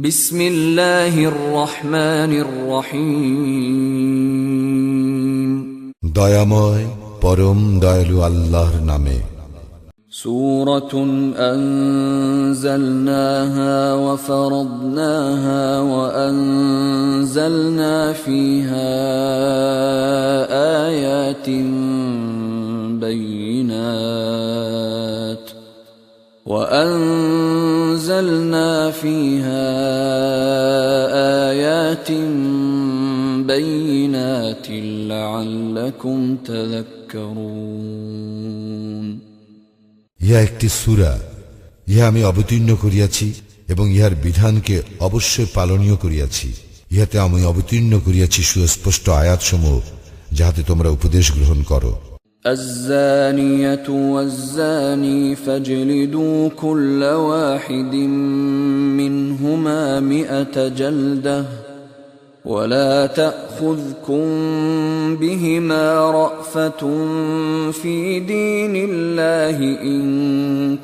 বিসমিল্লাহির রহমানির রহিম। দয়াময় পরম দয়ালু আল্লাহর নামে। সূরাতুন আনজালনাহা ওয়া ফারাদনাহা ওয়া আনজালনা ফীহা আয়াতিন বাইয়িনাত وأنزلنا فيها آيات بينات لعلكم تذكرون। ইহা একটি সূরা, ইহা আমি অবতীর্ণ করিয়াছি এবং ইহার বিধানকে অবশ্যই পালনীয় করিয়াছি। ইহাতে আমি অবতীর্ণ করিয়াছি সুস্পষ্ট আয়াতসমূহ, যাহাতে তোমরা উপদেশ গ্রহণ করো। الزانية والزاني فاجلدوا كل واحد منهما 100 جلدة ولا تأخذكم بهما رأفة في دين الله إن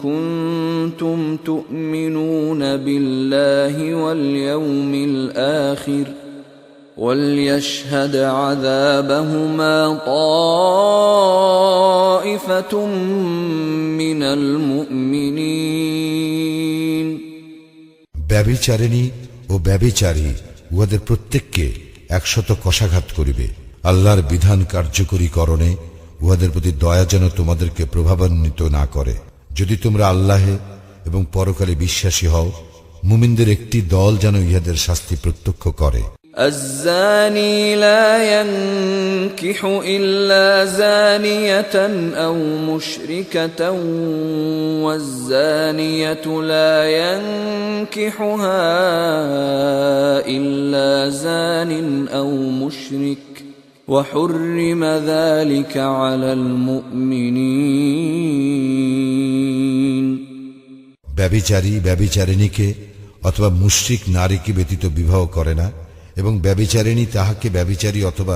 كنتم تؤمنون بالله واليوم الآخر وليشهد عذابهما طائفة من المؤمنين। ব্যভিচারিণী ও ব্যভিচারী উহাদের প্রত্যেককে 100 কশাঘাত করিবে। আল্লাহর বিধান কার্যকরীকরণে উহাদের প্রতি দয়া যেন তোমাদেরকে প্রভাবান্বিত না করে। যদি তোমরা আল্লাহে এবং পরকালে বিশ্বাসী হও, মুমিনদের একটি দল যেন ইহাদের শাস্তি প্রত্যক্ষ করে। الزاني لا ينكح إلا زانية أو مشركة والزانية لا ينكحها إلا زان أو مشرك وحرم ذلك على المؤمنين। ব্যভিচারী ব্যভিচারিণীকে অথবা মুশরিক নারীকে ব্যতীত বিবাহ করে না, এবং ব্যভিচারিণী তাহাকে ব্যভিচারী অথবা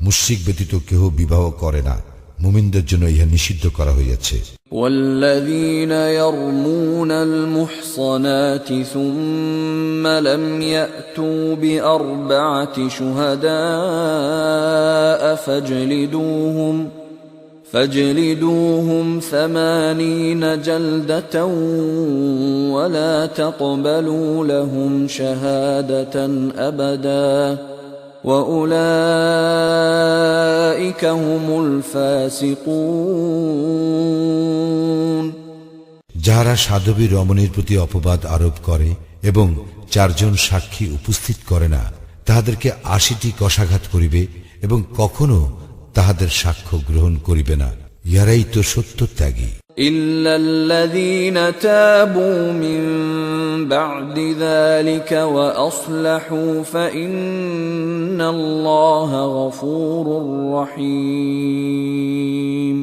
মুশরিক ব্যতীত কেহ বিবাহ করে না। মুমিনদের জন্য ইহা নিষিদ্ধ করা হইয়াছে। والذين يرمون المحصنات ثم لم يأتوا بأربعة شهداء فاجلدوهم 80 جلدة ولا تقبلوا لهم شهادة أبدا وأولئك هم الفاسقون। যাহারা সাধবী রমণীর প্রতি অপবাদ আরোপ করে এবং 4 জন সাক্ষী উপস্থিত করে না, তাহাদেরকে 80টি কশাঘাত করিবে এবং কখনো তাহাদের সাক্ষ্য গ্রহণ করিবে না। ইহারাই তো সত্যত্যাগী। إلا الذين تابوا من بعد ذلك وأصلحوا فإن الله غفور رحيم।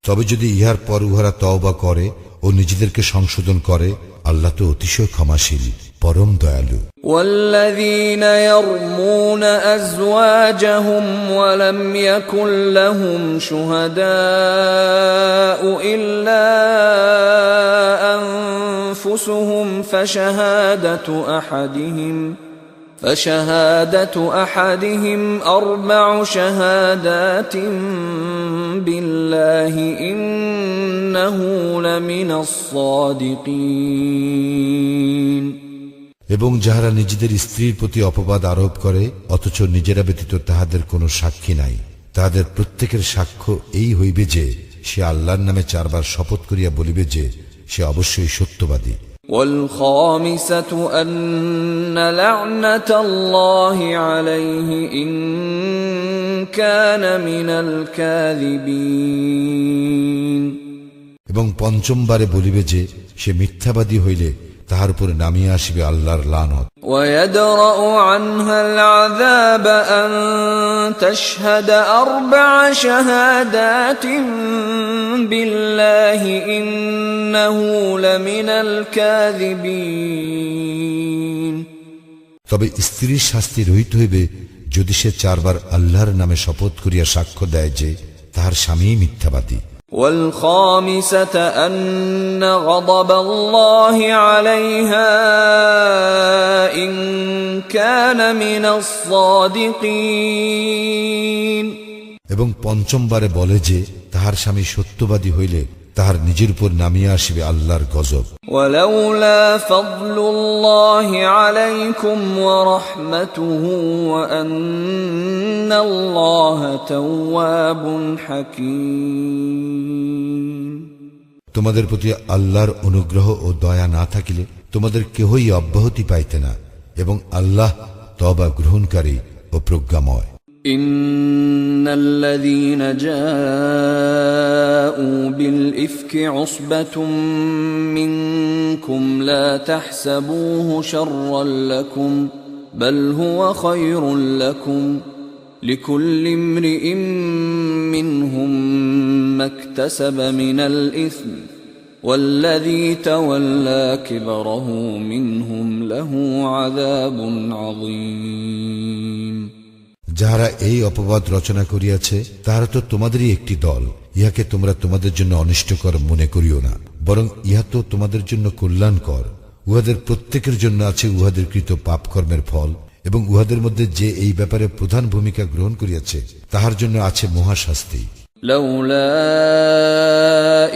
তবে যদি ইহার পর উহারা তওবা করে ও নিজেদেরকে সংশোধন করে, আল্লাহ তো অতিশয় ক্ষমাশীল, পরম দয়ালু। والذين يرمون أزواجهم ولم يكن لهم شهداء إلا أنفسهم فشهادة أحدهم 4 شهادات بالله إنه لمن الصادقين। এবং যাহারা নিজেদের স্ত্রীর প্রতি অপবাদ আরোপ করে অথচ নিজেরা ব্যতীত তাহাদের কোনো সাক্ষী নাই, তাহাদের প্রত্যেকের সাক্ষ্য এই হইবে যে সে আল্লাহর নামে 4 বার শপথ করিয়া বলিবে যে সে অবশ্যই সত্যবাদী। والخامسة أن لعنة الله عليه إن كان من الكاذبين। এবং 5ম বারে বলিবে যে সে মিথ্যাবাদী হইলে তাহার উপরে নামিয়ে আসিবে আল্লাহর লানত। ويدرأ عنها العذاب أن تشهد 4 شهادات بالله إنه لمن الكاذبين। তবে স্ত্রীর শাস্তি রহিত হইবে যদি সে 4 বার আল্লাহর নামে শপথ করিয়া সাক্ষ্য দেয় যে তাহার স্বামী মিথ্যাবাদী। والخامسة أن غضب الله عليها كان من الصادقين এবং পঞ্চমবারে বলে যে তাহার স্বামী সত্যবাদী হইলে তাহার নিজের উপর নামিয়া আসিবে আল্লাহর গজব। ولولا فضل الله عليكم ورحمته وأن الله تواب حكيم। তোমাদের প্রতি আল্লাহর অনুগ্রহ ও দয়া না থাকিলে তোমাদের কেহই অব্যাহতি পাইতে না, এবং আল্লাহ তওবা গ্রহণকারী ও প্রজ্ঞাময়। إن الذين جاءوا بالإفك عصبة منكم لا تحسبوه شرا لكم بل هو خير لكم لكل امرئ منهم ما اكتسب من الإثم والذي تولى كبره منهم له عذاب عظيم। যাহারা এই অপবাদ রচনা করিয়াছে তাহারা তো তোমাদেরই একটি দল, ইহাকে তোমরা তোমাদের জন্য অনিষ্টকর মনে করিও না, বরং ইহা তো তোমাদের জন্য কল্যাণকর। উহাদের প্রত্যেকের জন্য আছে উহাদের কৃত পাপ কর্মের ফল, এবং উহাদের মধ্যে যে এই ব্যাপারে প্রধান ভূমিকা গ্রহণ করিয়াছে তাহার জন্য আছে মহাশাস্তি। لولا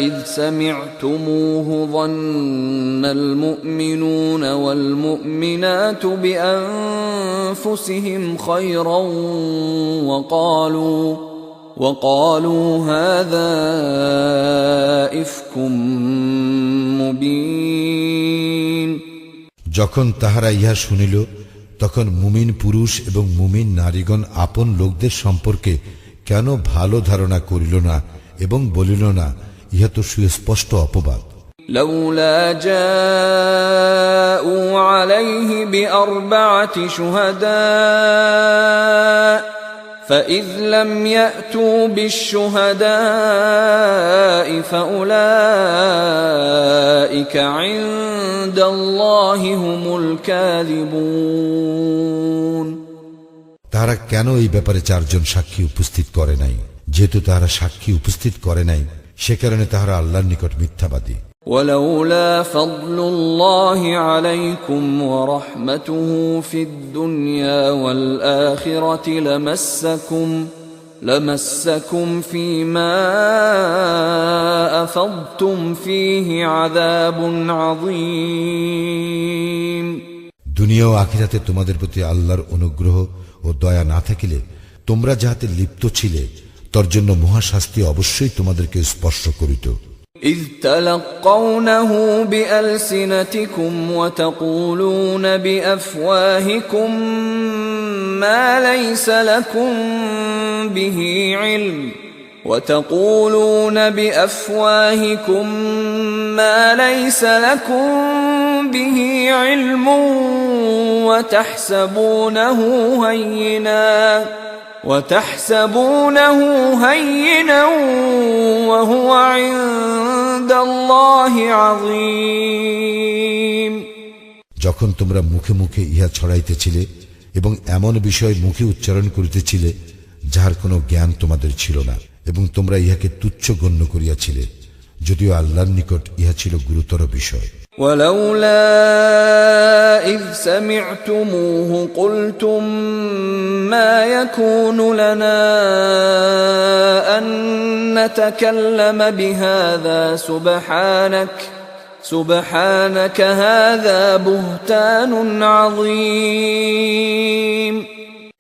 إذ سمعتموه ظن المؤمنون والمؤمنات بأنفسهم خيرا وقالوا هذا إفك مبين। যখন তাহারা ইহা শুনিল তখন মুমিন পুরুষ এবং মুমিন নারীগণ আপন লোকদের সম্পর্কে কেন ভালো ধারণা করিল না এবং বলিল না, ইহা তো সুস্পষ্ট অপবাদ। لولا جاءوا عليه بأربعة شهداء فإذ لم يأتوا بالشهداء فأولئك عند الله هم الكاذبون। তাহারা কেন এই ব্যাপারে চারজন সাক্ষী উপস্থিত করে নাই? যেহেতু তাহারা সাক্ষী উপস্থিত করে নাই, সে কারণে তাহারা আল্লাহর নিকট মিথ্যাবাদী। ولولا فضل الله عليكم ورحمته في الدنيا والآخرة لمسكم فيما أفضتم فيه عذاب عظيم। দুনিয়া ও আখিরাতে তোমাদের প্রতি আল্লাহর অনুগ্রহ ও দয়া না থাকিলে তোমরা যাহাতে লিপ্ত ছিলে তর জন্য মহাশাস্তি অবশ্যই তোমাদেরকে স্পর্শ করিত। إذ تلقونه بألسنتكم وتقولون بأفواهكم ما ليس لكم به علم وتحسبونه هينا وهو عند الله عظيم। যখন তোমরা মুখে মুখে ইহা ছড়াইতেছিলে এবং এমন বিষয় মুখে উচ্চারণ করিতেছিলে যাহার কোনো জ্ঞান তোমাদের ছিল না, এবং তোমরা ইহাকে তুচ্ছ গণ্য করিয়াছিলে, যদিও আল্লাহর নিকট ইহা ছিল গুরুতর বিষয়। ولولا إذ سمعتموه قلتم ما يكون لنا أن نتكلم بهذا سبحانك هذا بهتان عظيم।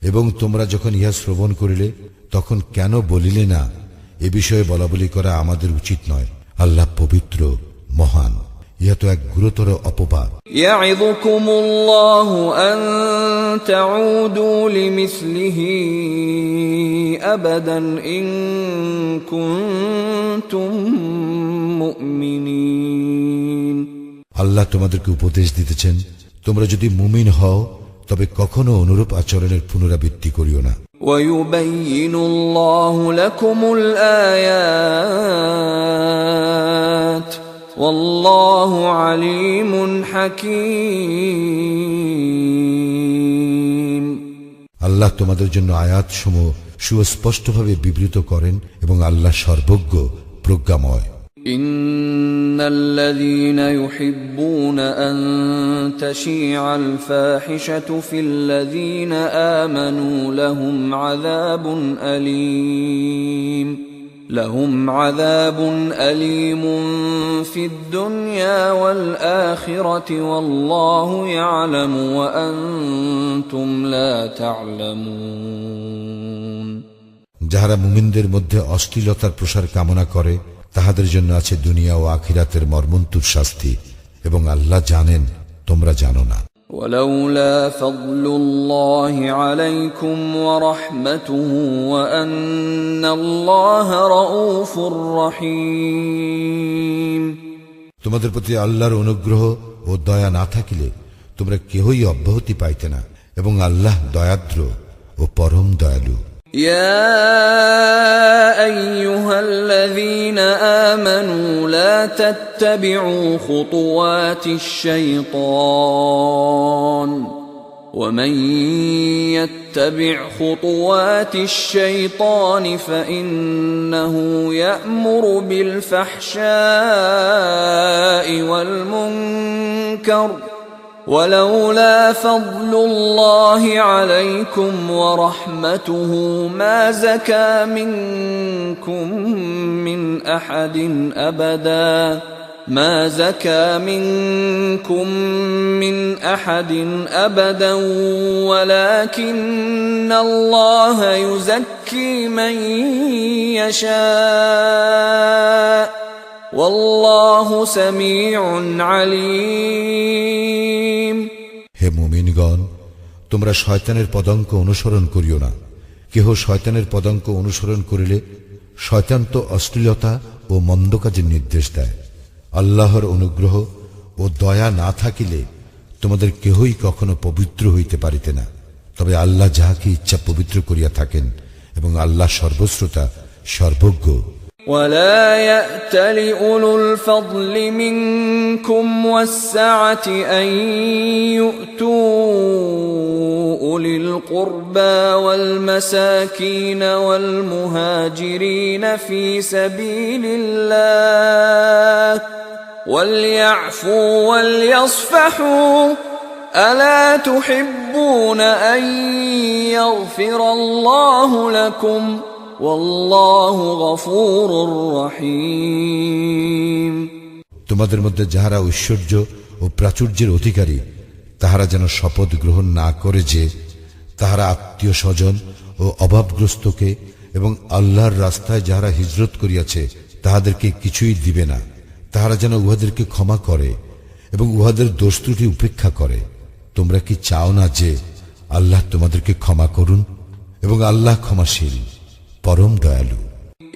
এবং তোমরা যখন ইহা শ্রবণ করিলে তখন কেন বলিলে না, এ বিষয়ে বলাবলি করা আমাদের উচিত নয়, আল্লাহ পবিত্র মহান, ইহা তো এক গুরুতর অপবাদ। يعظكم الله أن تعودوا لمثله أبدا إن كنتم مؤمنين। আল্লাহ তোমাদেরকে উপদেশ দিতেছেন, তোমরা যদি মুমিন হও তবে কখনো অনুরূপ আচরণের পুনরাবৃত্তি করিও না। ويبين الله لكم الآيات والله عليم حكيم। আল্লাহ তোমাদের জন্য আয়াতসমূহ সুস্পষ্টভাবে বিবৃত করেন এবং আল্লাহ সর্বজ্ঞ প্রজ্ঞাময়। إن الذين يحبون أن تشيع الفاحشة في الذين آمنوا لهم عذاب أليم في الدنيا والآخرة والله يعلم وأنتم لا تعلمون যাহারা মুমিনদের মধ্যে অশ্লীলতার প্রসার কামনা করে তাহাদের জন্য আছে দুনিয়া ও আখিরাতের মর্মন্তুদ শাস্তি, এবং আল্লাহ জানেন, তোমরা জানো না। ولولا فضل الله عليكم ورحمته وأن الله رؤوف رحيم তোমাদের প্রতি আল্লাহর অনুগ্রহ ও দয়া না থাকিলে তোমরা কেহই অব্যাহতি পাইতে না, এবং আল্লাহ দয়াদ্র ও পরম দয়ালু। يا أيها الذين آمنوا لا تتبعوا خطوات الشيطان ومن يتبع خطوات الشيطان فإنه يأمر بالفحشاء والمنكر ولولا فضل الله عليكم ورحمته ما زكى منكم من أحد أبدا ولكن الله يزكي من يشاء والله سميع عليم হে মুমিনগণ, তোমরা শয়তানের পদাঙ্ক অনুসরণ করিও না। কেহ শয়তানের পদাঙ্ক অনুসরণ করিলে শয়তান তো অশ্লীলতা ও মন্দ কাজের নির্দেশ দেয়। আল্লাহর অনুগ্রহ ও দয়া না থাকিলে তোমাদের কেহই কখনো পবিত্র হইতে পারিতে না। তবে আল্লাহ যাহাকে ইচ্ছা পবিত্র করিয়া থাকেন, এবং আল্লাহ সর্বশ্রোতা, সর্বজ্ঞ। ولا يأتل أولو الفضل منكم والسعة أن يؤتوا أولي القربى والمساكين والمهاجرين في سبيل الله وليعفوا وليصفحوا ألا تحبون أن يغفر الله لكم والله غفور رحيم তোমাদের মধ্যে যাহারা ঐশ্বর্য ও প্রাচুর্যের অধিকারী তাহারা যেন শপথ গ্রহণ না করে যে তাহারা আত্মীয় স্বজন ও অভাবগ্রস্তকে এবং আল্লাহর রাস্তায় যাহারা হিজরত করিয়াছে তাহাদেরকে কিছুই দিবে না। তাহারা যেন উহাদেরকে ক্ষমা করে এবং উহাদের দোষ ত্রুটি উপেক্ষা করে। তোমরা কি চাও না যে আল্লাহ তোমাদেরকে ক্ষমা করুন? এবং আল্লাহ ক্ষমাশীল, পরম দয়ালু।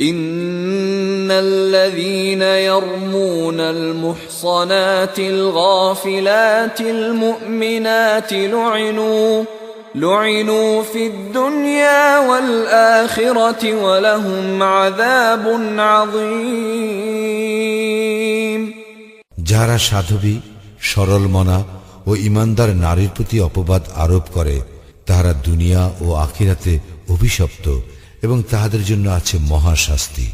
إن الذين يرمون المحصنات الغافلات المؤمنات لعنوا في الدنيا والآخرة ولهم عذاب عظيم যারা সাধবী, সরল মনা ও ইমানদার নারীর প্রতি অপবাদ আরোপ করে তাহারা দুনিয়া ও আখিরাতে অভিশপ্ত, এবং তাহাদের জন্য আছে মহাশাস্তি।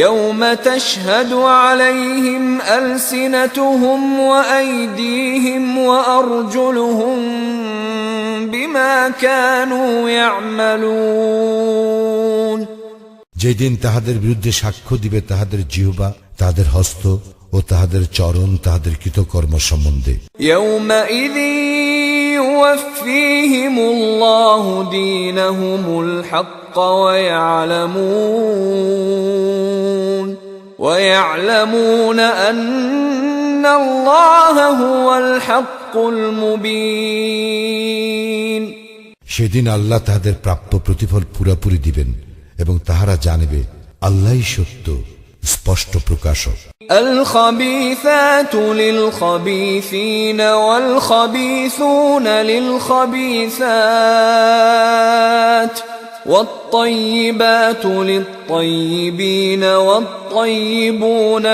يوم تشهد عليهم ألسنتهم وأيديهم وأرجلهم بما كانوا يعملون যেদিন তাহাদের বিরুদ্ধে সাক্ষ্য দিবে তাহাদের জিহ্বা, তাহাদের হস্ত ও তাহাদের চরণ তাহাদের কৃতকর্ম সম্বন্ধে। يومئذ يوفيهم الله دينهم الحق ويعلمون أن الله هو الحق المبين সেদিন আল্লাহ তাহাদের প্রাপ্য প্রতিফল পুরাপুরি দিবেন, এবং তাহারা জানিবে আল্লাহই সত্য, স্পষ্ট প্রকাশক। الخبيثات للخبيثين والخبيثون للخبيثات والطيبات للطيبين والطيبون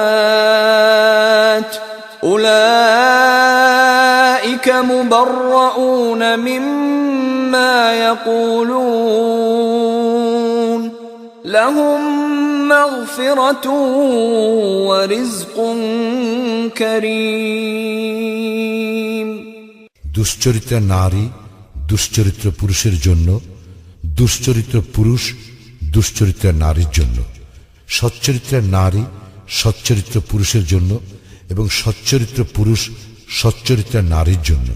للطيبات أولئك مبرؤون مما يقولون لهم مغفرة ورزق كريم দুশ্চরিত্র নারী দুশ্চরিত্র পুরুষের জন্য, দুশ্চরিত্র পুরুষ দুশ্চরিত্র নারীর জন্য, সচ্চরিত্রের নারী সচ্চরিত্র পুরুষের জন্য এবং সচ্চরিত্র পুরুষ সচ্চরিত্রের নারীর জন্য।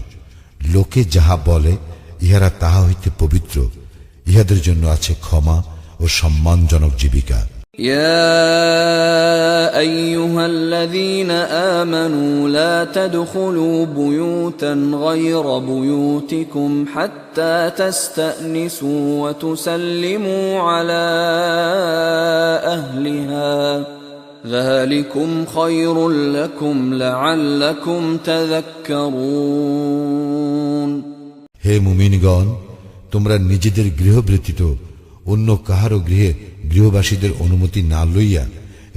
লোকে যাহা বলে ইহারা তাহা হইতে পবিত্র, ইহাদের জন্য আছে ক্ষমা ও সম্মানজনক জীবিকা। يا أيها الذين آمنوا لا تدخلوا بيوتا غير بيوتكم حتى تستأنسوا وتسلموا على أهلها ذلكم خير لكم لعلكم تذكرون হে মুমিনগণ, তোমরা নিজেদের গৃহ ব্যতীত অন্য কাহারও গৃহে গৃহবাসীদের অনুমতি না লইয়া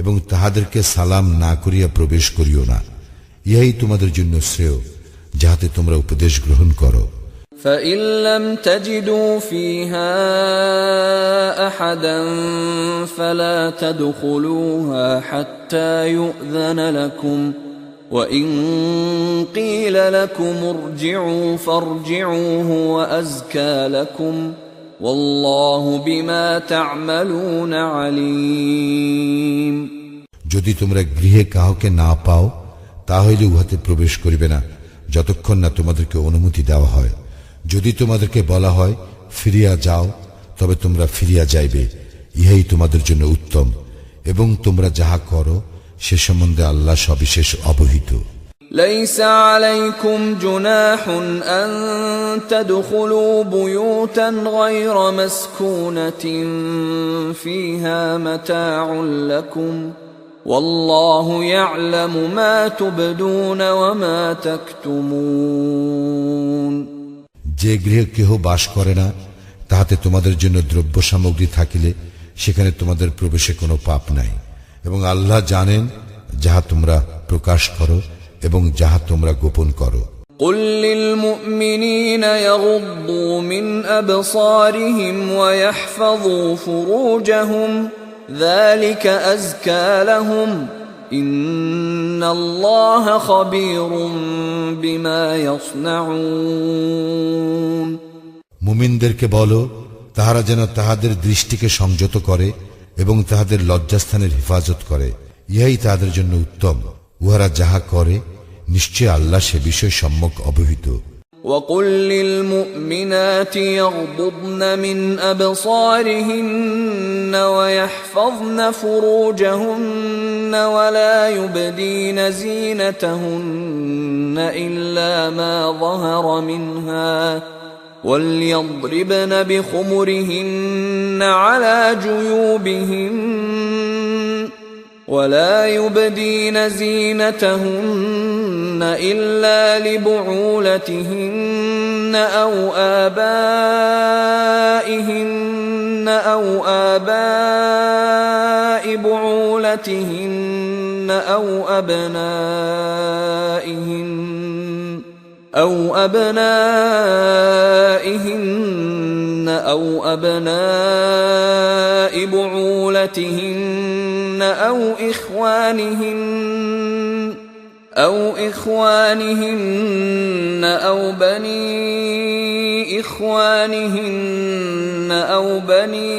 এবং তাহাদেরকে সালাম না করিয়া প্রবেশ করিও না, ইহাই তোমাদের জন্য শ্রেয়, যাহাতে তোমরা উপদেশ গ্রহণ করো। فإن لم تجدوا فيها أحدا فلا تدخلوها حتى يؤذن لكم وإن قيل لكم ارجعوا فارجعوا هو أزكى لكم والله بما تعملون عليم যদি তোমরা গৃহে কাউকে না পাও তাহলে উহাতে প্রবেশ করিবে না যতক্ষণ না তোমাদেরকে অনুমতি দেওয়া হয়। যদি তোমাদেরকে বলা হয় ফিরিয়া যাও, তবে তোমরা ফিরিয়া যাইবে, ইহাই তোমাদের জন্য উত্তম, এবং তোমরা যাহা করো সে সম্বন্ধে আল্লাহ সবিশেষ অবহিত। ليس عليكم جناح أن تدخلوا بيوتا غير مسكونة فيها متاع لكم والله يعلم ما تبدون وما تكتمون যে গৃহে কেহ বাস করে না তাহাতে তোমাদের জন্য দ্রব্য সামগ্রী থাকিলে সেখানে তোমাদের প্রবেশে কোনো পাপ নাই, এবং আল্লাহ জানেন যাহা তোমরা প্রকাশ করো এবং যাহা তোমরা গোপন করো। قل للمؤمنين يغضوا من أبصارهم ويحفظوا فروجهم ذلك أزكى لهم إن الله خبير بما يصنعون মুমিনদেরকে বলো, তাহারা যেন তাহাদের দৃষ্টিকে সংযত করে এবং তাহাদের লজ্জাস্থানের হেফাজত করে, ইহাই তাহাদের জন্য উত্তম। উহারা যাহা করে নিশ্চয় আল্লাহ সে বিষয় সম্যক অবহিত। وقل للمؤمنات يغضضن من أبصارهن ويحفظن فروجهن ولا يبدين زينتهن إلا ما ظهر منها وليضربن بخمرهن على جيوبهن ولا يبدين زينتهن إلا لبعولتهن أو آبائهن أو آباء بعولتهن أو أبنائهن أو أبناء بعولتهن أو إخوانهن أو بني إخوانهن أو بني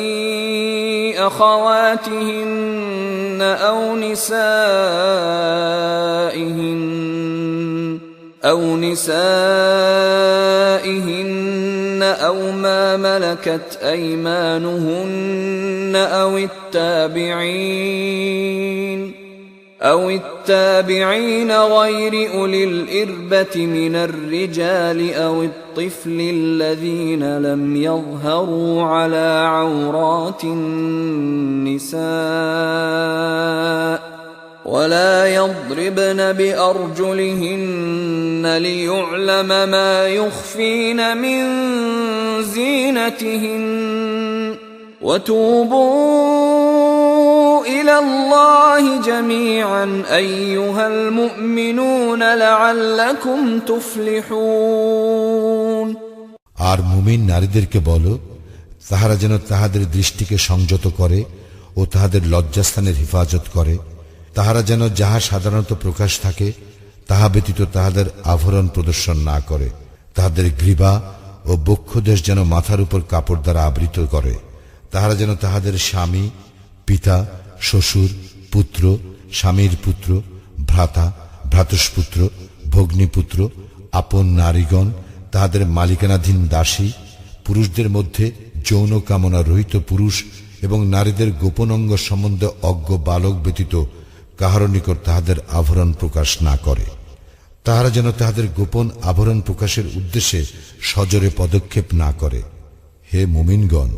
أخواتهن أو نسائهن أو ما ملكت أيمانهن أو التابعين غير أولي الإربة من الرجال أو الطفل الذين لم يظهروا على عورات النساء ولا يضربن بأرجلهن ليعلم ما يخفين من زينتهن وتوبوا إلى الله جميعا أيها المؤمنون لعلكم تفلحون আর মুমিন নারীদেরকে বলো, তাহারা যেন তাহাদের দৃষ্টিকে সংযত করে ও তাহাদের লজ্জাস্থানের হেফাজত করে। তাহারা যেন যাহা সাধারণত প্রকাশ থাকে তাহা ব্যতীত তাহাদের আভরণ প্রদর্শন না করে। তাহাদের গ্রীবা ও বক্ষদেশ যেন মাথার উপর কাপড় দ্বারা আবৃত করে। তাহারা যেন তাহাদের স্বামী, পিতা, শ্বশুর, পুত্র, স্বামীর পুত্র, ভ্রাতা, ভ্রাতুষ্পুত্র, ভগ্নীপুত্র, আপন নারীগণ, তাহাদের মালিকানাধীন দাসী, পুরুষদের মধ্যে যৌন কামনা রহিত পুরুষ এবং নারীদের গোপন অঙ্গ সম্বন্ধে অজ্ঞ বালক ব্যতীত কাহারও নিকট তাহাদের আভরণ প্রকাশ না করে। তাহারা যেন তাহাদের গোপন আভরণ প্রকাশের উদ্দেশ্যে সজোরে পদক্ষেপ না করে। হে মুমিনগণ,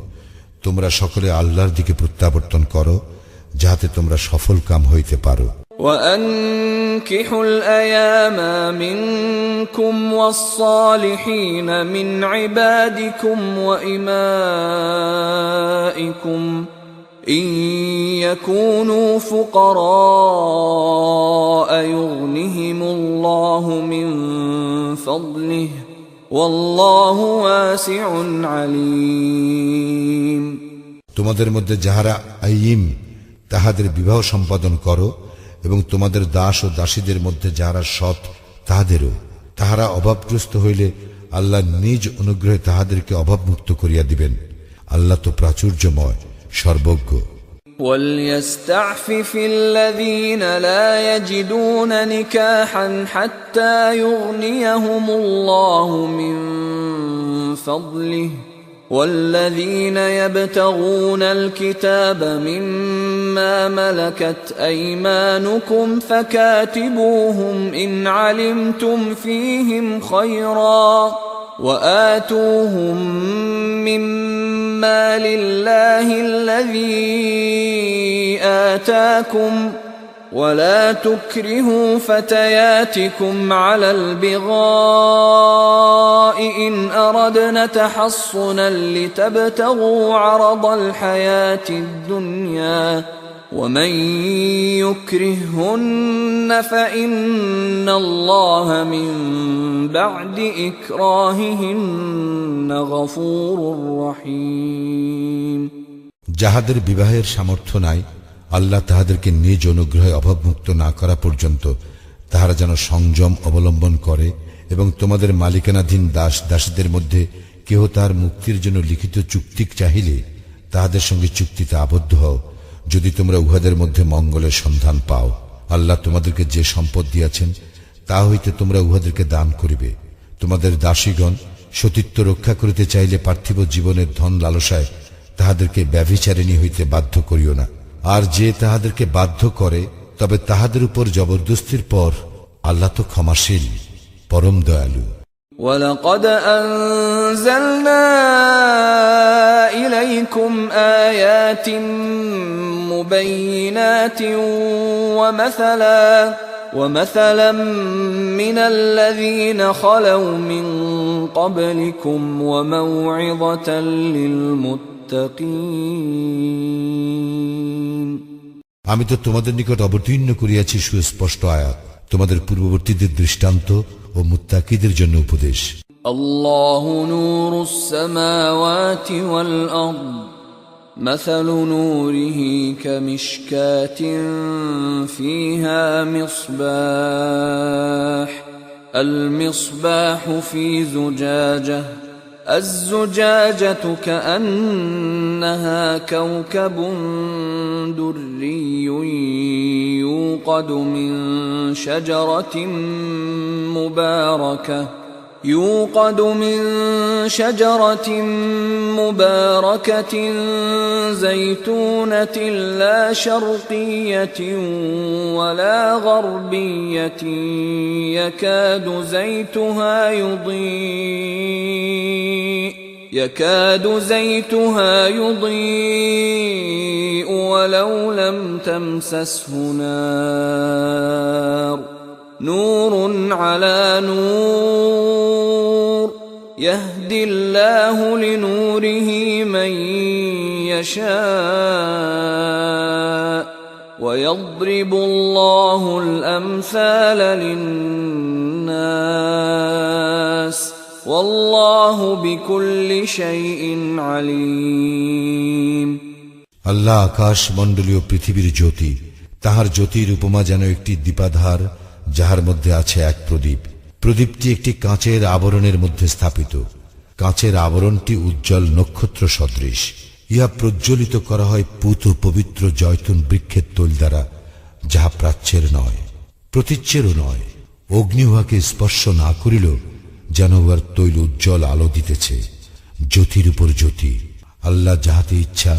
তোমরা সকলে আল্লাহর দিকে প্রত্যাবর্তন করো, যাহাতে তোমরা সফল কাম হইতে পারো। وأنكحوا الأيام منكم والصالحين من عبادكم وإمائكم إن يكونوا فقراء يغنهم الله من فضله والله واسع عليم। তোমাদের মধ্যে যাহারা আইয়িম তাহাদের বিবাহ সম্পাদন করো এবং তোমাদের দাস ও দাসীদের মধ্যে যাহারা সৎ তাহারা অভাবগ্রস্ত হইলে আল্লাহ নিজ অনুগ্রহে তাহাদেরকে অভাবমুক্ত করিয়া দিবেন। আল্লাহ তো প্রাচুর্যময়, সর্বজ্ঞ। وَلْيَسْتَعْفِفِ الَّذِينَ لَا يَجِدُونَ نِكَاحًا حَتَّى يُغْنِيَهُمُ اللَّهُ مِنْ فَضْلِهِ وَالَّذِينَ يَبْتَغُونَ الْكِتَابَ مِمَّا مَلَكَتْ أَيْمَانُكُمْ فَكَاتِبُوهُمْ إِنْ عَلِمْتُمْ فِيهِمْ خَيْرًا وَآتُوهُمْ مِمَّا لِلَّهِ الَّذِي آتَاكُمْ وَلَا تُكْرِهُوا فَتَيَاتِكُمْ عَلَى الْبِغَاءِ إِنْ أَرَدْنَ تَحَصُّنًا لِتَبْتَغُوا عَرَضَ الْحَيَاةِ الدُّنْيَا وَمَنْ يُكْرِههُّنَّ فَإِنَّ اللَّهَ مِنْ بَعْدِ إِكْرَاهِهِنَّ غَفُورٌ رَحِيمٌ। যাহাদের বিবাহের সামর্থ্য নাই, আল্লাহ তাহাদেরকে নিজ অনুগ্রহে অভাবমুক্ত না করা পর্যন্ত তাহারা যেন সংযম অবলম্বন করে এবং তোমাদের মালিকানাধীন দাস দাসীদের মধ্যে কেহ তাহার মুক্তির জন্য লিখিত চুক্তি চাহিলে তাহাদের সঙ্গে চুক্তিতে আবদ্ধ হও, যদি তোমরা উহাদের মধ্যে মঙ্গলের সন্ধান পাও। আল্লাহ তোমাদেরকে যে সম্পদ দিয়াছেন তা হইতে তোমরা উহাদেরকে দান করিবে। তোমাদের দাসীগণ সতীত্ব রক্ষা করিতে চাইলে পার্থিব জীবনের ধন লালসায় তাহাদেরকে ব্যভিচারিণী হইতে বাধ্য করিও না। আর যে তাহাদেরকে বাধ্য করে তবে তাহাদের উপর জবরদস্তির পর আল্লাহ তো ক্ষমাশীল, পরম দয়ালু। وَلَقَدْ أَنزَلْنَا إِلَيْكُمْ آيَاتٍ مُبَيِّنَاتٍ وَمَثَلًا مِنَ الَّذِينَ خَلَوْا مِنْ قَبْلِكُمْ وَمَوْعِظَةً لِلْمُتَّقِينَ। আমি তো তোমাদের নিকট অবতীর্ণ করিয়াছি সুস্পষ্ট আয়াত, তোমাদের পূর্ববর্তীদের দৃষ্টান্ত ও মুত্তাকিদের জন্য উপদেশ। আল্লাহু নূরুস সামাওয়াতি ওয়াল আরদ মাসালু নূরিহি কামিশকাতিন ফিহা মিসবাহ المصباح في زجاجة الزجاجة كأنها كوكب دري يوقد من شجرة مباركة زيتونة لا شرقية ولا غربية يكاد زيتها يضيء ولو لم تمسسه نار نور على نور يهدي الله لنوره من يشاء ويضرب الله الأمثال للناس والله بكل شيء عليم। আল্লাহ আকাশ মণ্ডলীয় পৃথিবীর জ্যোতি, তাহার জ্যোতির উপমা যেন একটি দীপাধার, যাহার মধ্যে আছে এক প্রদীপ। প্রদীপটি একটি কাঁচের আবরণের মধ্যে স্থাপিত। কাঁচের আবরণটি উজ্জ্বল নক্ষত্র সদৃশ। ইহা প্রজ্বলিত করা হয় পুত পবিত্র জয়তুন বৃক্ষের তৈল দ্বারা, যাহা প্রাচ্যের নয়, প্রতীচ্যেরও নয়। অগ্নি উহাকে স্পর্শ না করিল, যেন উহার তৈল উজ্জ্বল আলো দিতেছে, জ্যোতির উপর জ্যোতি। আল্লাহ যাহাতে ইচ্ছা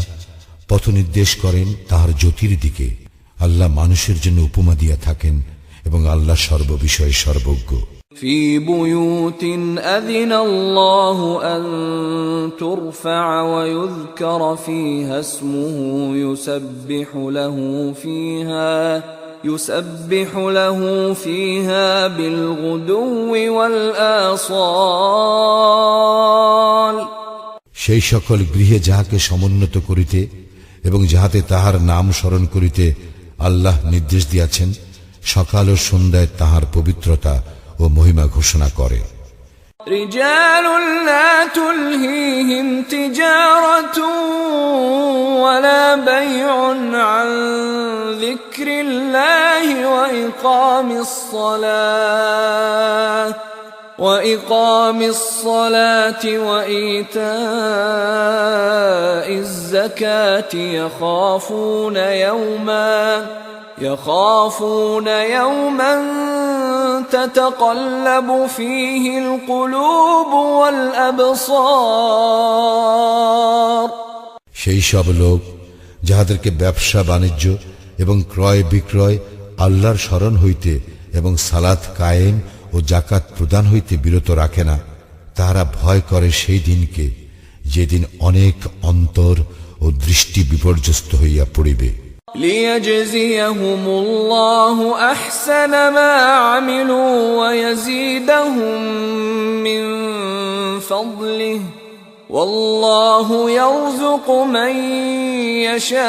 পথ নির্দেশ করেন তাহার জ্যোতির দিকে। আল্লাহ মানুষের জন্য উপমা দিয়া থাকেন এবং আল্লাহ সর্ববিষয়ে সর্বজ্ঞ। في بيوت أذن الله أن ترفع ويذكر فيها اسمه يسبح له فيها بالغدو والآصال। সেই সকল গৃহে যাহাকে সমুন্নত করিতে এবং যাহাতে তাহার নাম স্মরণ করিতে আল্লাহ নির্দেশ দিয়াছেন, সকাল ও সন্ধ্যায় তাহার পবিত্রতা ও মহিমা ঘোষণা করে। رجال لا تلهيهم تجارة ولا بيع عن ذكر الله وإقام الصلاة وإيتاء الزكاة يخافون يوما تتقلب فيه القلوب والأبصار। সেই সব লোক যাহাদেরকে ব্যবসা বাণিজ্য এবং ক্রয় বিক্রয় আল্লাহর স্মরণ হইতে এবং সালাত কায়েম ও জাকাত প্রদান হইতে বিরত রাখে না, তাহারা ভয় করে সেই দিনকে, যেদিন অনেক অন্তর ও দৃষ্টি বিপর্যস্ত হইয়া পড়িবে। ليجزيهم الله أحسن ما عملوا ويزيدهم من فضله والله يرزق من يشاء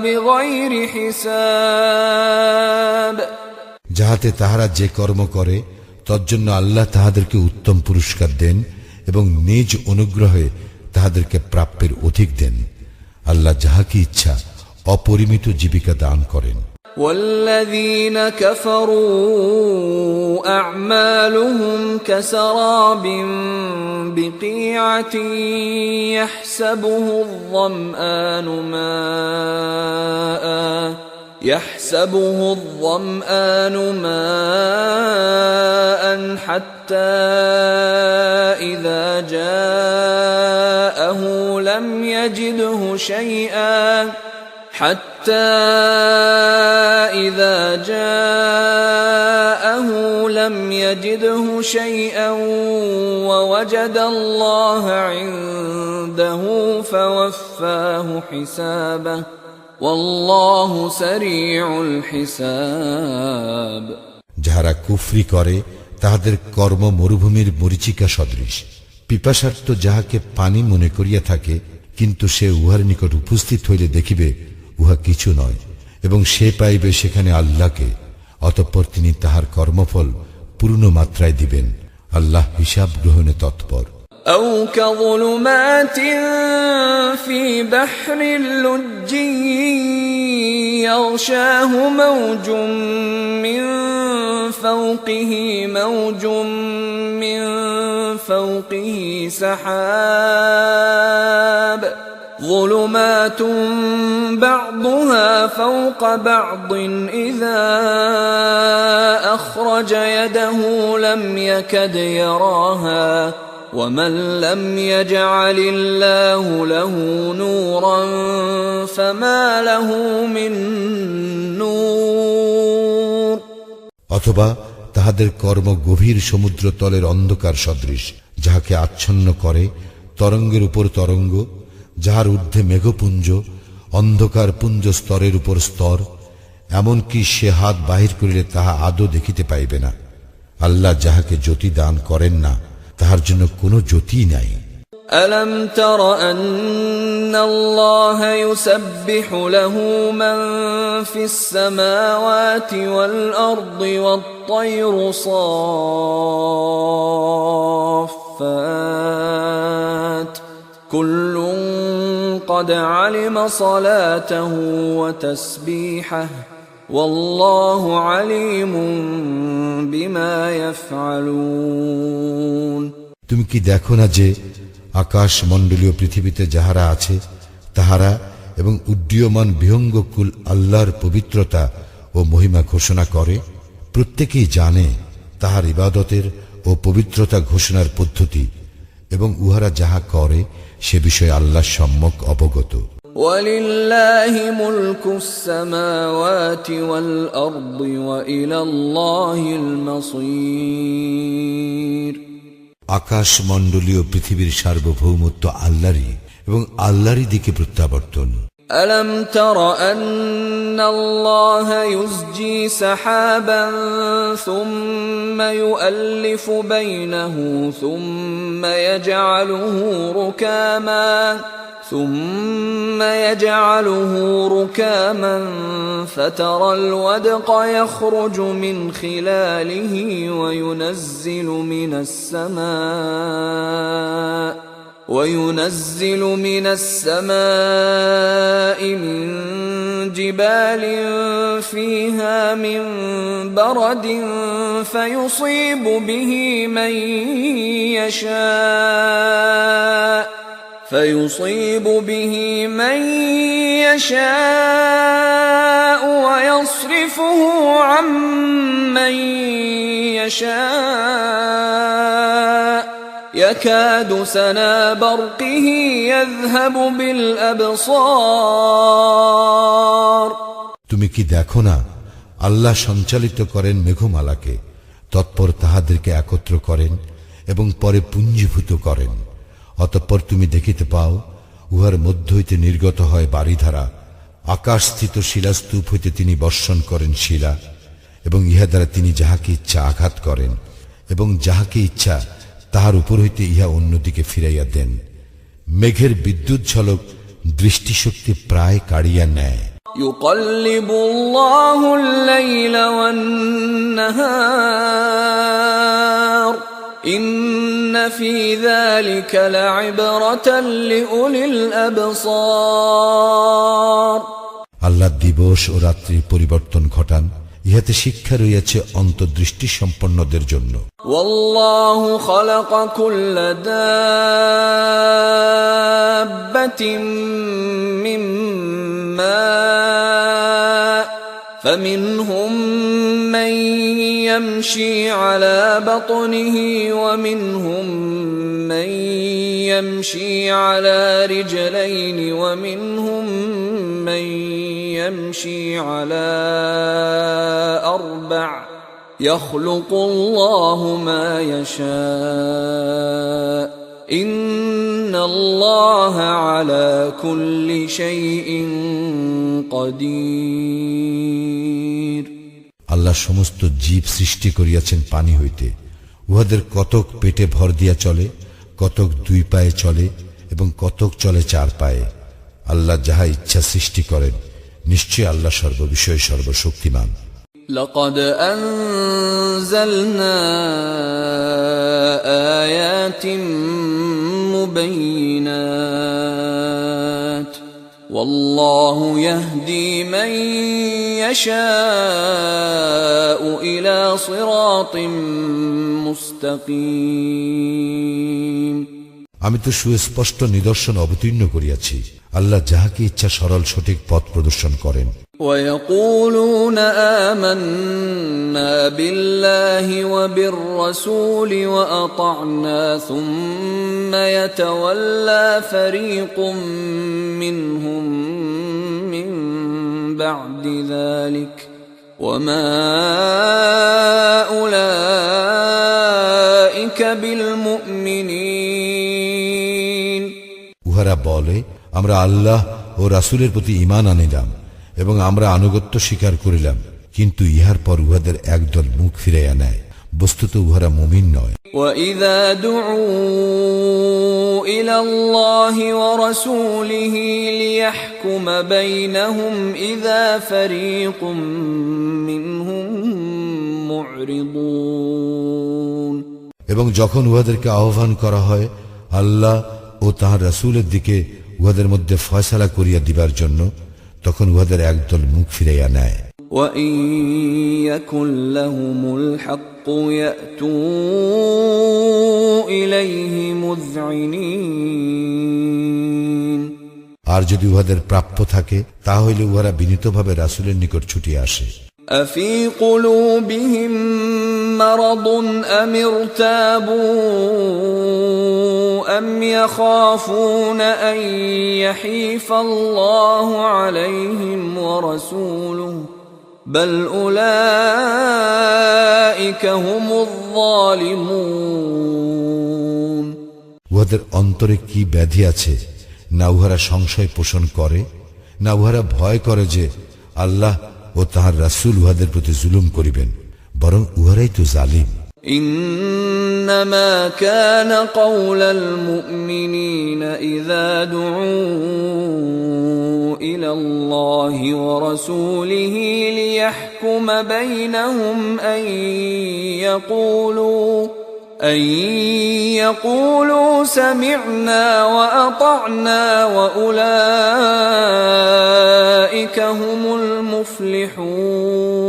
بغير حساب। যাহাতে তাহারা যে কর্ম করে তজ্জন্য আল্লাহ তাহাদেরকে উত্তম পুরস্কার দেন এবং নিজ অনুগ্রহে তাহাদেরকে প্রাপ্যের অধিক দেন। আল্লাহ যাহাকে ইচ্ছা অপরিমিত জীবিকা দান করেন। والذين كفروا أعمالهم كسراب بقيعة يحسبه الظمآن ماء حتى إذا جاءه لم يجده شيئا ووجد الله عنده فوفاه حسابه والله سريع الحساب। যাহারা কুফরি করে তাহাদের কর্ম মরুভূমির মরিচিকা সদৃশ। পিপাসার্থ যাহাকে পানি মনে করিয়া থাকে, কিন্তু সে উহার নিকট উপস্থিত হইলে দেখিবে উহা কিছু নয়, এবং সে পাইবে সেখানে আল্লাহকে। অতঃপর তিনি তাহার কর্মফল পূর্ণ মাত্রায় দিবেন। আল্লাহ হিসাব গ্রহণে তৎপর। أو كظلمات في بحر لجي يغشاه موج من فوقه سحاب ظلمات بعضها فوق بعض إذا أخرج يده لم يكد يراها ومن لم يجعل الله له نورا فما له من نور। অথবা তাহাদের কর্ম গভীর সমুদ্র তলের অন্ধকার সদৃশ, যাহাকে আচ্ছন্ন করে তরঙ্গের উপর তরঙ্গ, যাহার ঊর্ধ্বে মেঘপুঞ্জ, অন্ধকার পুঞ্জ স্তরের উপর স্তর, এমনকি সে হাত বাহির করিলে তাহা আদৌ দেখিতে পাইবে না। আল্লাহ যাহাকে জ্যোতি দান করেন না, তাহার জন্য কোনো জ্যোতি নাই। ألم تر أن الله يسبح له من في السماوات والأرض والطير صافات كل قد علم صلاته وتسبيحه والله عليم بما يفعلون তুমি কি দেখো না যে আকাশ মণ্ডলীয় পৃথিবীতে যাহারা আছে তাহারা এবং উড্ডীয়মান বিহঙ্গকুল আল্লাহর পবিত্রতা ও মহিমা ঘোষণা করে? প্রত্যেকেই জানে তাহার ইবাদতের ও পবিত্রতা ঘোষণার পদ্ধতি, এবং উহারা যাহা করে সে বিষয়ে আল্লাহ সম্যক অবগত। وَلِلَّهِ مُلْكُ السَّمَاوَاتِ وَالْأَرْضِ وَإِلَى اللَّهِ الْمَصِيرُ আকাশ মণ্ডলীয় পৃথিবীর সার্বভৌমত্ব আল্লাহরই এবং আল্লাহরই দিকে প্রত্যাবর্তন। أَلَمْ تَرَ أَنَّ اللَّهَ يُزْجِي سَحَابًا ثُمَّ يُؤَلِّفُ بَيْنَهُ ثم يجعله ركاما فترى الودق يخرج من خلاله وينزل من السماء من جبال فيها من برد فيصيب به من يشاء ويصرفه عن من يشاء يكاد سنا برقه يذهب بالأبصار তুমি কি দেখো না আল্লাহ সঞ্চালিত করেন মেঘমালাকে, তৎপর তাহাদেরকে একত্র করেন এবং পরে পুঞ্জীভূত করেন। অতঃপর তুমি দেখিতে পাও উহার মধ্য হইতে নির্গত হয় বারিধারা। আকাশস্থিত শিলাস্তূপ হইতে তিনি বর্ষণ করেন শিলা, এবং ইহা দ্বারা তিনি যাহাকে ইচ্ছা আঘাত করেন, এবং যাহাকে ইচ্ছা তাহার উপর হইতে ইহা অন্যদিকে ফিরাইয়া দেন। মেঘের বিদ্যুৎ ঝলক দৃষ্টিশক্তি প্রায় কাড়িয়া নেয়। يقلب الله الليل والنهار إن في ذلك لعبرة لأولي الأبصار আল্লাহ দিবস ও রাত্রির পরিবর্তন ঘটান, ইহাতে শিক্ষা রইয়াছে অন্তর্দৃষ্টি সম্পন্নদের জন্য। والله خلق كل دابة من ماء فمنهم من يمشي على بطنه ومنهم من يمشي على رجلين ومنهم من يمشي على أربع يخلق الله ما يشاء إن الله على كل شيء قدير আল্লাহ সমস্ত জীব সৃষ্টি করিয়াছেন পানি হইতে। উহাদের কতক পেটে ভর দিয়া চলে, কতক দুই পায়ে চলে এবং কতক চলে চার পায়ে। আল্লাহ যাহা ইচ্ছা সৃষ্টি করেন, নিশ্চয় আল্লাহ সর্ববিষয়ে সর্বশক্তিমান। لقد أنزلنا آيات مبينات والله يهدي من يشاء إلى صراط مستقيم আমি তো সুস্পষ্ট নিদর্শন অবতীর্ণ করিয়াছি, আল্লাহ যাহাকে ইচ্ছা সরল সঠিক পথ প্রদর্শন করেন। ويقولون آمنا بالله وبالرسول وأطعنا ثم يتولى فريق منهم من بعد ذلك وما أولئك بالمؤمنين উহারা বলে, আমরা আল্লাহ ও রাসূলের প্রতি ঈমান আনিলাম এবং আমরা আনুগত্য স্বীকার করিলাম, কিন্তু ইহার পর উহাদের একদল মুখ ফিরাইয়া নেয়। বস্তুত উহারা মুমিন নয়। وَإِذَا دُعُوا إِلَى اللَّهِ وَرَسُولِهِ لِيَحْكُمَ بَيْنَهُمْ إِذَا فَرِيقٌ مِّنْهُمْ مُعْرِضُونَ এবং যখন উহাদেরকে আহ্বান করা হয় আল্লাহ ও তাহার রাসূলের দিকে উহাদের মধ্যে ফয়সালা করিয়া দিবার জন্য, তখন উহাদের একদল মুখ ফিরাইয়া নেয়। وَإِن يَكُن لَّهُمُ الْحَقُّ يَأْتُوا إِلَيْهِ مُذْعِنِينَ। আর যদি উহাদের প্রাপ্য থাকে, তাহলে উহারা বিনীতভাবে রাসূলের নিকট ছুটিয়া আসে। أَفِي قُلُوبِهِم مَّرَضٌ أَمِ ارْتَابُوا أَمْ يَخَافُونَ أَن يَحِيفَ اللَّهُ عَلَيْهِمْ وَرَسُولُهُ بَلْ أُولَٰئِكَ هُمُ الظَّالِمُونَ। উহাদের অন্তরে কি ব্যাধি আছে? না উহারা সংশয় পোষণ করে, না উহারা ভয় করে যে আল্লাহ ও তাহার রাসূল উহাদের প্রতি জুলুম করিবেন, বরং উহারাই তো জালিম। إنما كان قول المؤمنين إذا دعوا إلى الله ورسوله ليحكم بينهم أن يقولوا سمعنا وأطعنا وأولئك هم المفلحون।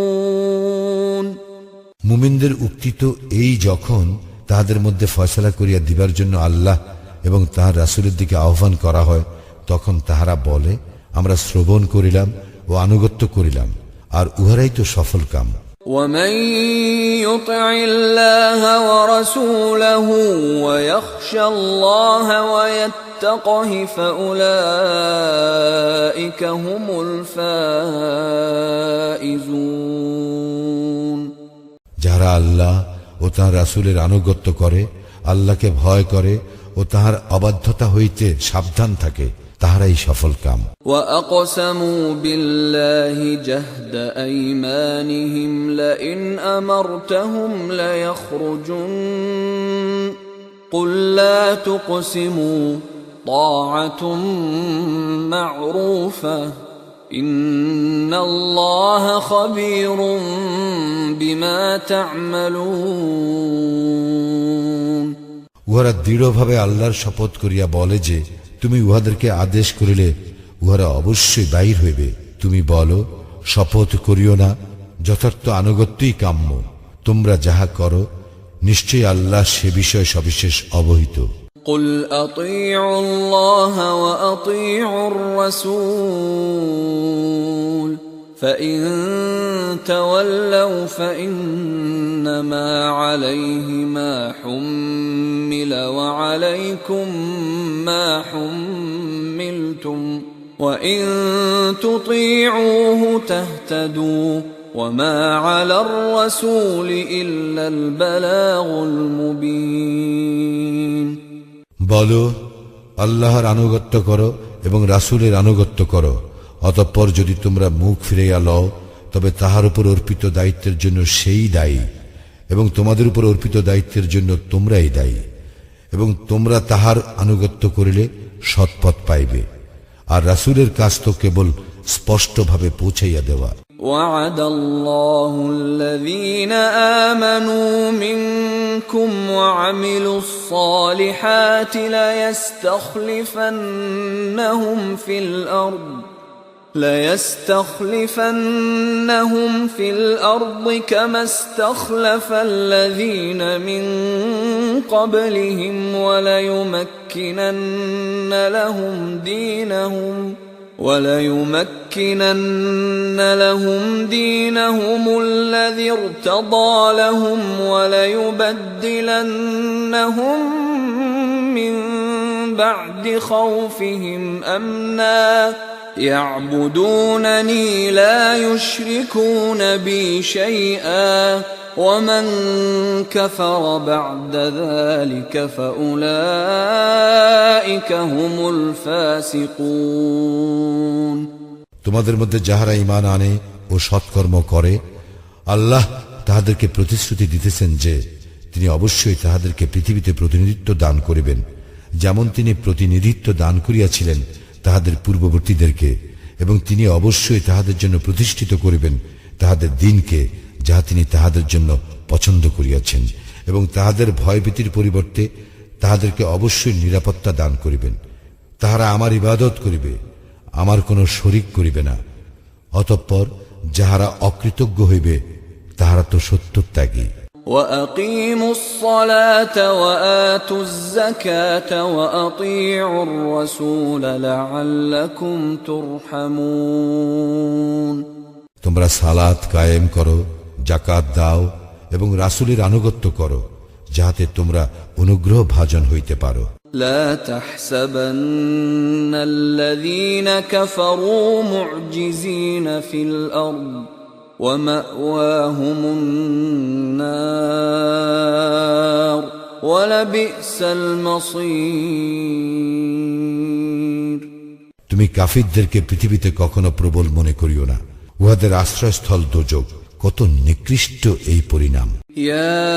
মুমিনদের উক্তি তো এই, যখন তাহাদের মধ্যে ফয়সালা করিয়া দিবার জন্য আল্লাহ এবং তাহার রাসূলের দিকে আহ্বান করা হয়, তখন তাহারা বলে, আমরা শ্রবণ করিলাম ও আনুগত্য করিলাম, আর উহারাই তো সফল কাম। ومن يطع الله ورسوله ويخشى الله ويتقه فأولئك هم الفائزون। যারা আল্লাহ ও তাহার রাসূলের আনুগত্য করে, আল্লাহকে ভয় করে ও তাহার অবাধ্যতা হইতে সাবধান থাকে, তাহারাই সফল কাম। وأقسموا بالله جهد أيمانهم لئن أمرتهم ليخرجن قل لا تقسموا طاعة معروفة إن الله خبير بما تعملون। উহারা দৃঢ়ভাবে আল্লাহর শপথ করিয়া বলে যে, তুমি উহাদেরকে আদেশ করিলে উহারা অবশ্যই বাহির হইবে। তুমি বলো, শপথ করিও না, যথার্থ আনুগত্যই কাম্য। তোমরা যাহা করো, নিশ্চয়ই আল্লাহ সে বিষয়ে সবিশেষ অবহিত। قل أطيعوا الله وأطيعوا الرسول فإن تولوا فإنما عليه ما حمل وعليكم ما حملتم وإن تطيعوه تهتدوا وما على الرسول إلا البلاغ المبين। বলো, আল্লাহর আনুগত্য করো এবং রাসূলের আনুগত্য করো, অতঃপর যদি তোমরা মুখ ফিরাইয়া লও, তবে তাহার উপর অর্পিত দায়িত্বের জন্য সেই দায়ী, এবং তোমাদের উপর অর্পিত দায়িত্বের জন্য তোমরাই দায়ী, এবং তোমরা তাহার আনুগত্য করিলে সৎপথ পাইবে। আর রাসূলের কাজ তো কেবল স্পষ্টভাবে পৌঁছাইয়া দেওয়া। وعد الله الذين آمنوا منكم وعملوا الصالحات ليستخلفنهم في الأرض كما استخلف الذين من قبلهم وليمكنن لهم دينهم الذي ارتضى لهم وليبدلنهم من بعد خوفهم أمنا يعبدونني لا يشركون بي شيئا ومن كفر بعد ذلك فأولئك هم الفاسقون। তোমাদের মধ্যে যাহারা ঈমান আনে ও সৎকর্ম করে, আল্লাহ তাহাদেরকে প্রতিশ্রুতি দিতেছেন যে তিনি অবশ্যই তাহাদেরকে পৃথিবীতে প্রতিনিধিত্ব দান করিবেন, যেমন তিনি প্রতিনিধিত্ব দান করিয়াছিলেন তাহাদের পূর্ববর্তীদেরকে, এবং তিনি অবশ্যই তাহাদের জন্য প্রতিষ্ঠিত করিবেন তাহাদের দিনকে, যাহা তিনি তাহাদের জন্য পছন্দ করিয়াছেন, এবং তাহাদের ভয়ভীতির পরিবর্তে তাহাদেরকে অবশ্যই নিরাপত্তা দান করিবেন। তাহারা আমার ইবাদত করিবে, আমার কোনো শরিক করিবে না। অতঃপর যাহারা অকৃতজ্ঞ হইবে তাহারা তো সত্যত্যাগী। وأقيموا الصلاة وآتوا الزكاة وأطيعوا الرسول لعلكم ترحمون। তোমরা সালাত কায়েম করো, যাকাত দাও এবং রাসূলের আনুগত্য করো, যাহাতে তোমরা অনুগ্রহ ভাজন হইতে পারো। لا تحسبن الذين كفروا معجزين في الأرض ومأواهم النار ولبئس المصير। তুমি কাফিরদেরকে পৃথিবীতে কখনো প্রবল মনে করিও না, উহাদের আশ্রয়স্থল দোজখ, কত নিকৃষ্ট এই পরিণাম। يا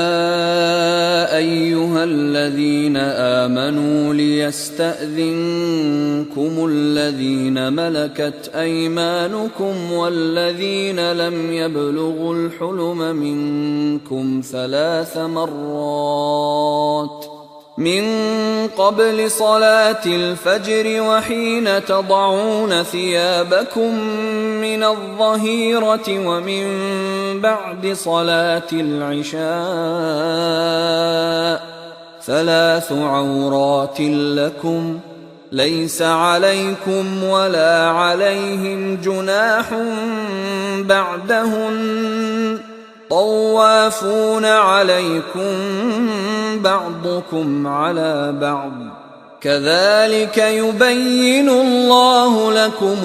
أيها الذين آمنوا ليستأذنكم الذين ملكت أيمانكم والذين لم يبلغوا الحلم منكم 3 مرات من قبل صلاة الفجر وحين تضعون ثيابكم من الظهيرة ومن بعد صلاة العشاء 3 عورات لكم ليس عليكم ولا عليهم جناح بعدهن طوافون عليكم بعضكم على بعض كذلك يبين الله لكم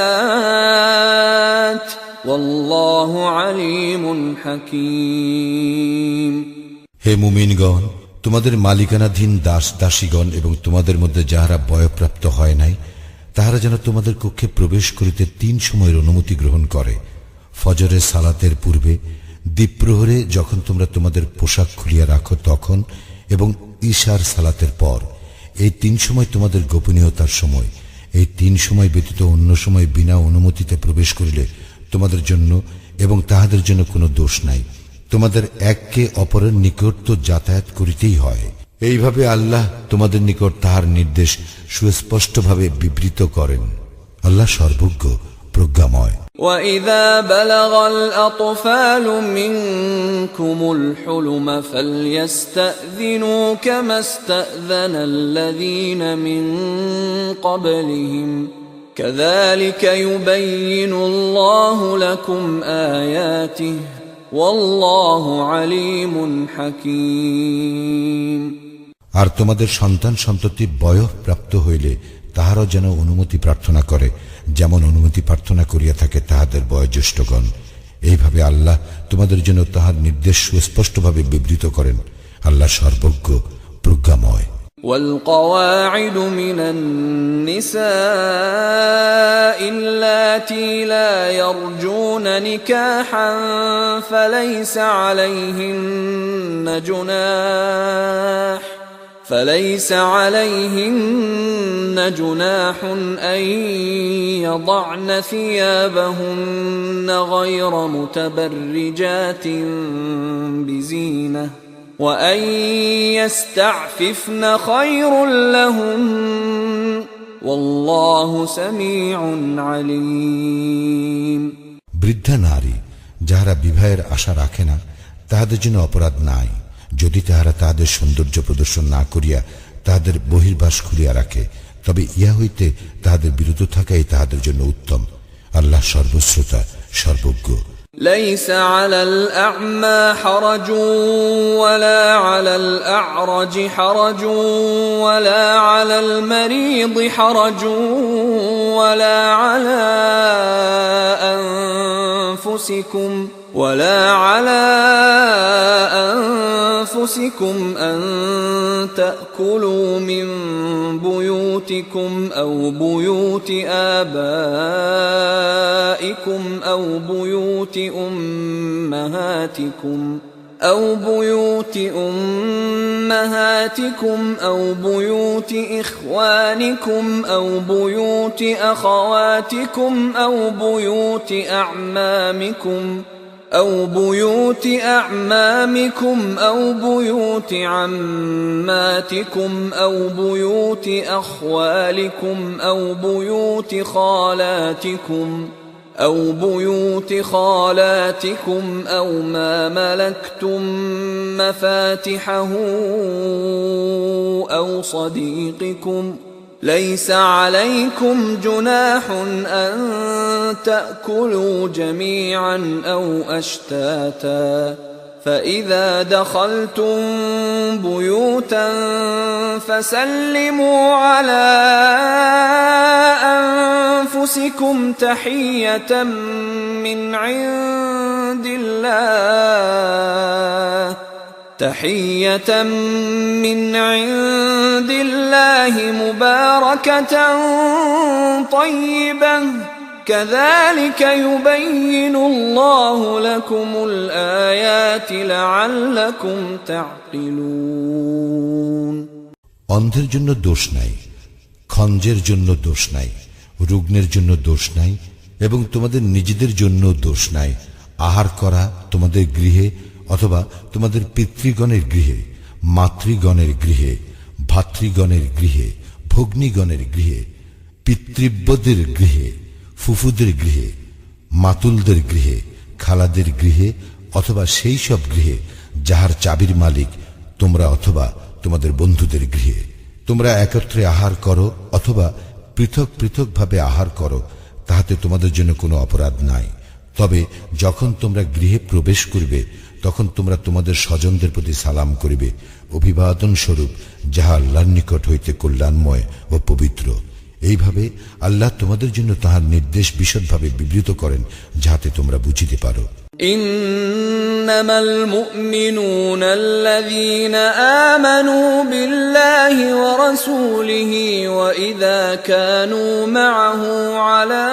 الآيات والله عليم حكيم। হে মুমিনগণ, তোমাদের মালিকানাধীন দাস দাসীগণ এবং তোমাদের মধ্যে যাহারা বয়প্রাপ্ত হয় নাই, তাহারা যেন তোমাদের কক্ষে প্রবেশ করিতে 3 সময়ের অনুমতি গ্রহণ করে। ফজরের সালাতের পূর্বে, দ্বীপ্রহরে যখন তোমরা তোমাদের পোশাক খুলিয়া রাখো তখন, এবং ঈশার সালাতের পর। এই 3 সময় তোমাদের গোপনীয়তার সময়। এই 3 সময় ব্যতীত অন্য সময় বিনা অনুমতিতে প্রবেশ করিলে তোমাদের জন্য এবং তাহাদের জন্য কোনো দোষ নাই। তোমাদের একে অপরের নিকট তো যাতায়াত করিতেই হয়। এইভাবে আল্লাহ তোমাদের নিকট তাহার নির্দেশ সুস্পষ্টভাবে বিবৃত করেন। আল্লাহ সর্বজ্ঞ, প্রজ্ঞাময়। وَإِذَا بَلَغَ الْأَطْفَالُ مِنكُمُ الْحُلُمَ فَلْيَسْتَأْذِنُوا كَمَا اسْتَأْذَنَ الَّذِينَ مِن قَبْلِهِمْ كَذَلِكَ يُبَيِّنُ اللَّهُ لَكُمْ آيَاتِهِ وَاللَّهُ عَلِيمٌ حَكِيمٌ। আর তোমাদের সন্তান সন্ততি বয়ঃপ্রাপ্ত হইলে তাহারা যেন অনুমতি প্রার্থনা করে, যেমন অনুমতি প্রার্থনা করিয়া থাকে তাহাদের বয়োজ্যেষ্ঠগণ। এইভাবে আল্লাহ তোমাদের জন্য তাহার নির্দেশ সুস্পষ্টভাবে বিবৃত করেন। আল্লাহ সর্বজ্ঞ, প্রজ্ঞাময়। والقواعد من النساء اللاتي لا يرجون نكاحا فليس عليهن جناح أن يضعن ثيابهن غير متبرجات بزينة وأن يستعففن خير لهن والله سميع عليم। বৃদ্ধা নারী যাহারা বিবাহের আশা রাখে না, তাহাদের জন্য অপরাধ নাই যদি তাহারা তাহাদের সৌন্দর্য প্রদর্শন না করিয়া তাহাদের বহির্বাস খুলিয়া রাখে, তবে ইহা হইতে তাহাদের বিরত থাকাই তাহাদের জন্য উত্তম। আল্লাহ সর্বশ্রোতা, সর্বজ্ঞ। ليس على الأعمى حرج ولا على الأعرج حرج ولا على المريض حرج ولا على أنفسكم أن تأكلوا من بيوتكم أو بيوت آبائكم أو بيوت أمهاتكم أو بيوت إخوانكم أو بيوت أخواتكم أو بيوت أعمامكم أو بيوت أعمامكم أو بيوت عماتكم أو بيوت أخوالكم أو بيوت خالاتكم أو ما ملكتم مفاتحه أو صديقكم. ليس عليكم جناح أن تأكلوا جميعا أو أشتاتا، فإذا دخلتم بيوتا فسلموا على أنفسكم تحية من عند الله مباركة طيبة، كذلك يبين الله لكم الآيات لعلكم تعقلون। অন্ধের জন্য দোষ নাই, খঞ্জের জন্য দোষ নাই, রুগ্নের জন্য দোষ নাই এবং তোমাদের নিজেদের জন্য দোষ নাই। আহার করা তোমাদের গৃহে অথবা তোমাদের পিতৃগণের গৃহে, মাতৃগণের গৃহে, ভাতৃগণের গৃহে, ভগ্নীগণের গৃহে, পিতৃব্যদের গৃহে, ফুফুদের গৃহে, মাতুলদের গৃহে, খালাদের গৃহে অথবা সেই সব গৃহে যাহার চাবির মালিক তোমরা অথবা তোমাদের বন্ধুদের গৃহে। তোমরা একত্রে আহার করো অথবা পৃথক পৃথকভাবে আহার করো, তাহাতে তোমাদের জন্য কোনো অপরাধ নাই। তবে যখন তোমরা গৃহে প্রবেশ করবে তখন তোমরা তোমাদের স্বজনদের প্রতি সালাম করিবে, অভিবাদন স্বরূপ, যাহা আল্লাহর নিকট হইতে কল্যাণময় ও পবিত্র। এইভাবে আল্লাহ তোমাদের জন্য তাহার নির্দেশ বিশদভাবে বিবৃত করেন, যাহাতে তোমরা বুঝিতে পারো। ইন্নামাল মুমিনুনা আল্লাযীনা আমানু বিল্লাহি ওয়া রাসূলিহি ওয়া ইযা কানু মা'আহু আলা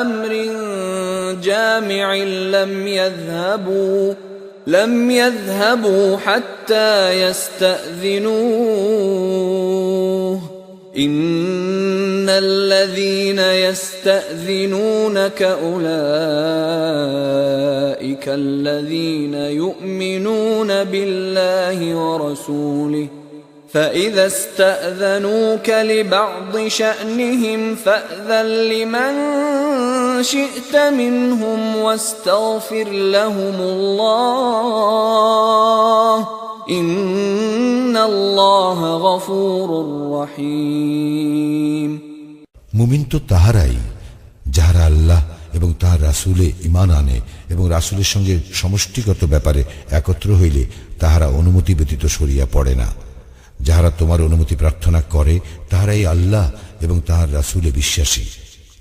আমরিন জামি'in لم يذهبوا حتى يستأذنوه إن الذين يستأذنونك أولئك الذين يؤمنون بالله ورسوله فإذا استأذنوك لبعض شأنهم فأذن لمن شئت منهم واستغفر لهم الله إن الله غفور رحيم। মুমিন তো তাহারাই যাহারা আল্লাহ এবং তাহার রাসূলে ঈমান আনে এবং রাসূলের সঙ্গে সমষ্টিগত ব্যাপারে একত্র হইলে তাহারা অনুমতি ব্যতীত সরিয়া পড়ে না। যাহারা তোমার অনুমতি প্রার্থনা করে তাহারাই আল্লাহ এবং তাহার রাসূলে বিশ্বাসী।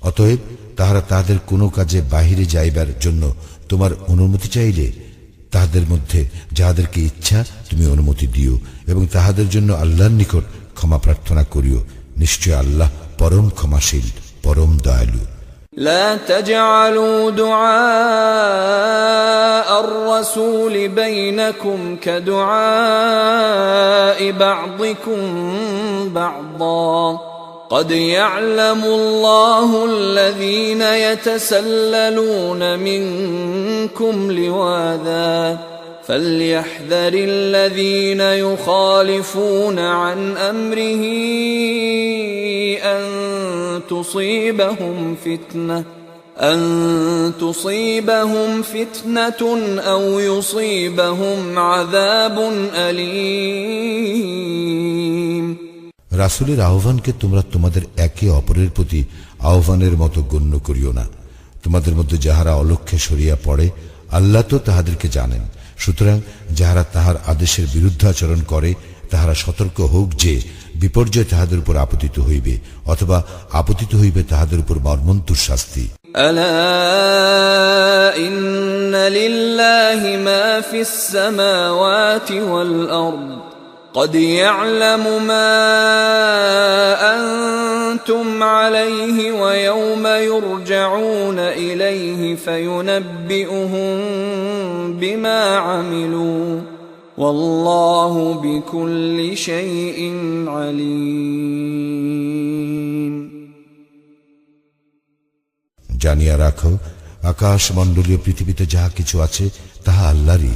অতএব তাহারা তাহাদের কোনো কাজে বাহিরে যাইবার জন্য তোমার অনুমতি চাইলে তাহাদের মধ্যে যাহাদেরকে ইচ্ছা তুমি অনুমতি দিও এবং তাহাদের জন্য আল্লাহর নিকট ক্ষমা প্রার্থনা করিও। নিশ্চয় আল্লাহ পরম ক্ষমাশীল, পরম দয়ালু। لا تجعلوا دعاء الرسول بينكم كدعاء بعضكم بعضا قد يعلم الله الذين يتسللون منكم لواذا فليحذر الذين يخالفون عن أمره أن تصيبهم فتنة أو يصيبهم عذاب أليم। রাসূলের আহ্বানকে তোমরা তোমাদের একে অপরের প্রতি আহ্বানের মতো গণ্য করিও না। তোমাদের মধ্যে যাহারা অলক্ষ্যে সরিয়া পড়ে আল্লাহ তো তাহাদেরকে জানেন। সুতরাং যাহারা তাহার আদেশের বিরুদ্ধাচরণ করে তাহারা সতর্ক হোক যে বিপর্যয় তাহাদের উপর আপতিত হইবে অথবা আপতিত হইবে তাহাদের উপর মর্মন্তুর শাস্তি। আলা ইন্না লিল্লাহি মা ফিস সামাওয়াতি ওয়াল আরদ قد يعلم ما أنتم عليه ويوم يرجعون إليه فينبئهم بما عملوا والله بكل شيء عليم। জানিয়া রাখো আকাশ মণ্ডলীয় পৃথিবীতে যাহা কিছু আছে তাহা আল্লাহরই।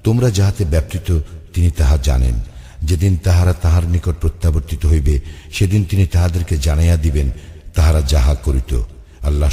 তোমরা যাহাতে ব্যাপৃত তিনি তাহা জানেন। যেদিন তাহারা তাহার নিকট প্রত্যাবর্তিত হইবে সেদিন তিনি তাহাদেরকে জানাইয়া দিবেন তাহারা যাহা করিত। আল্লাহ